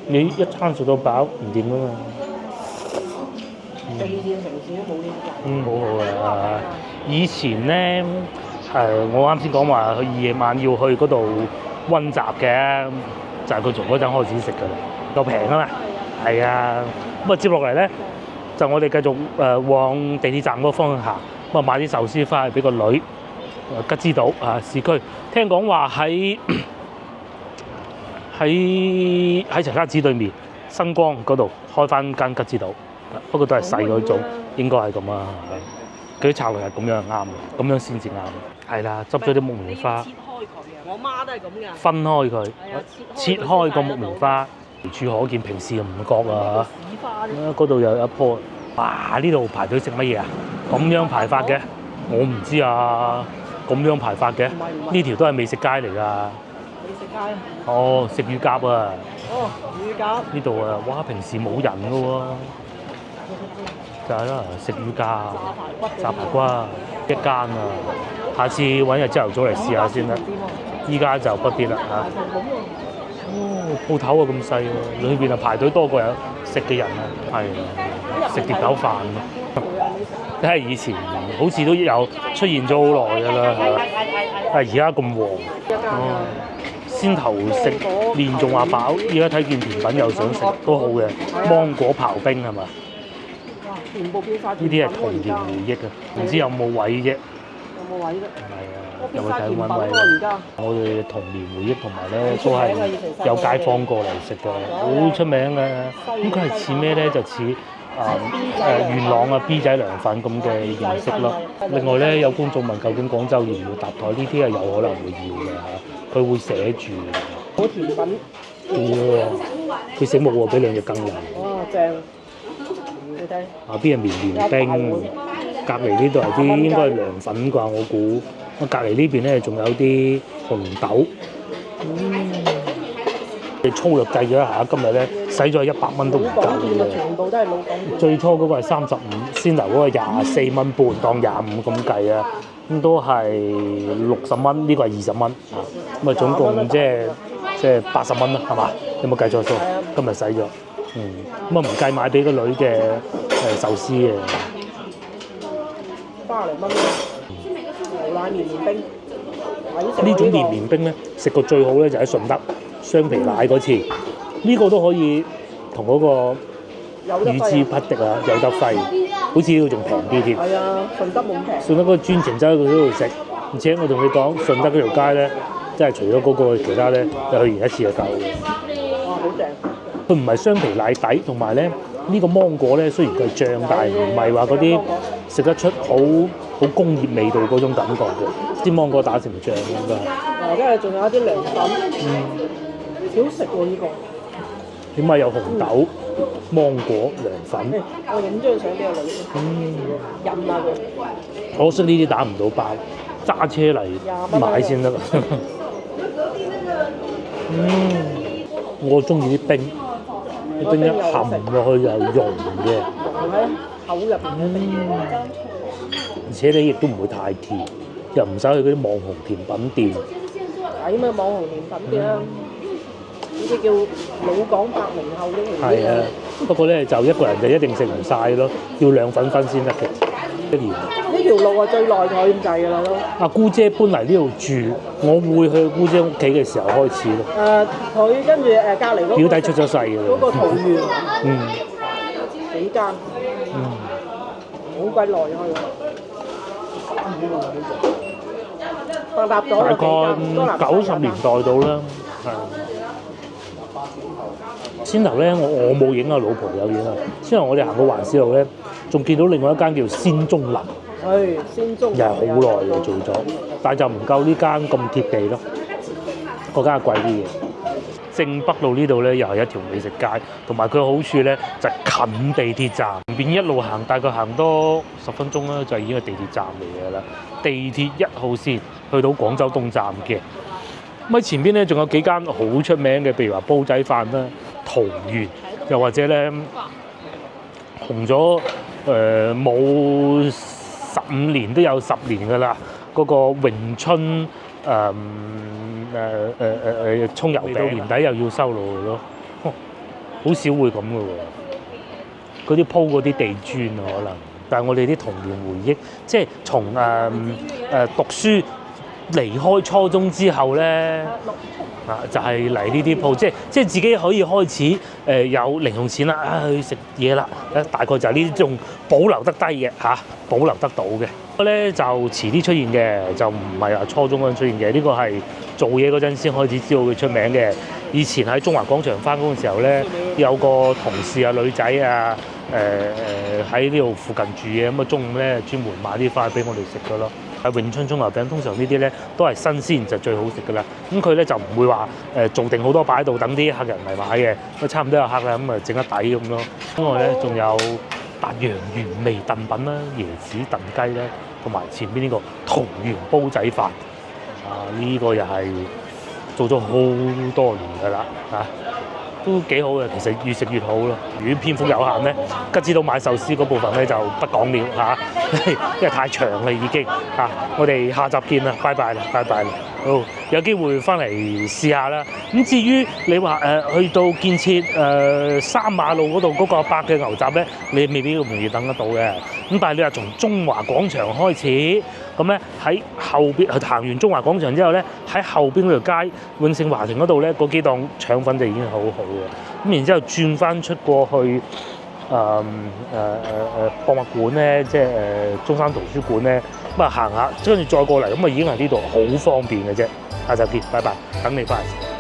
你一餐食到飽唔掂㗎嘛？4線城市都冇呢啲。好好啊！以前咧我啱先講話佢夜晚要去嗰度温習嘅，就係佢從嗰陣開始食㗎啦，夠平啊嘛。係啊，咁啊接落嚟咧。就我哋繼續往地鐵站嗰個方向行，咁啊買啲壽司翻去俾個女，吉之島啊市區。聽講話喺齊家寺對面新光嗰度開翻間吉之島，不過都係細嗰種，應該係咁啊。佢啲策略係咁樣啱嘅，咁樣先至啱。係啦，執咗啲木棉花，切開佢啊！我媽都係咁嘅。分開佢，切開個木棉花。隨處可見，平時又唔覺啊！嗰度又有一棵，哇！呢度排隊食乜嘢啊？咁樣排法嘅，我唔知啊。咁樣排法嘅，呢條都係美食街嚟㗎。美食街。哦，食乳鴿啊！哦，乳鴿。呢度啊，哇！平時冇人㗎喎，就係啦，食乳鴿、炸排骨一間啊。下次揾日朝頭早嚟試下先啦。依家就不必啦嚇。鋪頭啊咁細喎，裏邊啊排隊多過有食嘅人啊，係食碟狗飯咯。睇下以前好似都有出現咗好耐㗎啦，但係而家咁旺。哦，先頭食麵仲話飽，而家睇見甜品又想食，都好嘅。芒果刨冰係嘛？哇！全部變晒。呢啲係童年回憶啊，唔知有冇位啫？有冇位啫？唔係啊。有冇睇揾位？我哋童年回憶同埋咧都係有街坊過嚟食嘅，好出名嘅。咁佢係似咩咧？就似元朗啊 B 仔涼粉咁嘅形式咯。另外咧，有觀眾問究竟廣州要唔要搭台？呢啲係有可能會要嘅嚇，佢會寫住。好甜品。哇！佢醒目喎，比兩隻更靚。哇！正。你睇。啊！邊係綿綿冰，隔離呢度係啲應該係涼粉啩，我估。隔離呢邊咧仲有啲紅豆，你粗略計咗一下，今日咧使咗100蚊都唔夠嘅。全部都係老港店。最初嗰個係35，先頭嗰個24蚊半，當25咁計啊，咁都係60蚊，呢個係20蚊啊，咁啊總共即係80蚊啦，係嘛？有冇計錯數？今日使咗，咁啊唔計買俾個女嘅壽司嘅30蚊。牛奶綿綿冰，呢種綿綿冰咧，食過最好咧就喺順德雙皮奶嗰次，呢個都可以同嗰個乳脂匹滴啊，有得揮，好似呢度仲平啲添。係啊，順德冇平。順德嗰個專程走去嗰度食，而且我同你講，順德嗰條街咧，真係除咗嗰個其他咧，你去完一次就夠嘅。哇，好正！佢唔係雙皮奶底，同埋咧呢個芒果咧，雖然佢係醬，但係唔係話嗰啲食得出好工業味道嗰種感覺嘅。啲芒果打成醬應該係。跟住仲有一啲涼粉，幾好食喎呢個。點解有紅豆、芒果、涼粉？我影張相俾個女先。飲下佢。可惜呢啲打唔到包，揸車嚟買先得。我中意啲冰，啲冰一含落去又溶嘅，喺口入邊嘅冰。而且你亦都唔會太甜，又唔使去嗰啲網紅甜品店。睇咩網紅甜品店啊？呢啲叫老港百名後呢條係啊，不過咧就一個人就一定食唔晒咯，要兩份分先得嘅。一年呢條路啊最耐就咁滯㗎啦都。阿姑姐搬嚟呢度住，我會去姑姐屋企嘅時候開始咯。佢跟住隔離嗰個表弟出咗世㗎啦。嗰個桃園，幾間，好鬼耐開。搭咗大概90年代到啦，係。先頭咧，我冇影啊，老婆有影啊。先頭我哋行過環市路咧，仲見到另外一間叫仙蹤林，仙蹤又係好耐嘅做咗，但係就唔夠呢間咁貼地咯。嗰間係貴啲嘢。正北路呢度咧又係一條美食街，同埋佢嘅好處咧就係近地鐵站，邊一路行大概行多10分鐘啦，就已經係地鐵站嚟嘅啦。地鐵1號線去到廣州東站嘅。咁喺前邊咧仲有幾間好出名嘅，譬如話煲仔飯啦、桃園，又或者咧紅咗冇15年都有10年㗎啦，嗰個榮春葱油餅到年底又要收爐咯，好少會咁嘅喎。嗰啲鋪嗰啲地磚啊，可能，但係我哋啲童年回憶，即係從讀書離開初中之後咧，就係嚟呢啲鋪，即係自己可以開始有零用錢啦，去食嘢啦，大概就係呢啲仲保留得低嘅保留得到嘅。不過咧就遲啲出現嘅，就唔係話初中嗰陣出現嘅，呢個係做嘢嗰陣先開始知道佢出名嘅。以前喺中華廣場翻工嘅時候咧，有個同事啊女仔啊喺呢度附近住嘅，咁啊中午咧專門買啲翻去俾我哋食噶咯。榮春葱油餅通常呢啲咧都係新鮮就最好食噶啦。咁佢咧就唔會話做定好多擺喺度等啲客人嚟買嘅，咁差唔多有客啦，咁啊整一底咁咯。另外咧仲有達陽原味燉品啦、椰子燉雞啦，同埋前邊呢個桃園煲仔飯。呢個又係做咗好多年㗎啦，都幾好嘅。其實越食越好咯。如果篇幅有限咧，吉之島買壽司嗰部分咧就不講了因為太長啦已經我哋下集見啦，拜拜啦，拜拜啦。好，有機會翻嚟試下啦。咁至於你話去到建設3馬路嗰度嗰個阿伯嘅牛雜咧，你未必咁容易等得到嘅。咁但係你話從中華廣場開始，咁咧喺後邊行完中華廣場之後咧，喺後邊嗰條街永盛華庭嗰度咧，嗰幾檔腸粉就已經好好嘅。咁然之後轉翻出過去博物館咧，即係中山圖書館咧，咁啊行下，跟住再過嚟，咁啊已經係呢度好方便嘅啫。下集見，拜拜，等你翻嚟。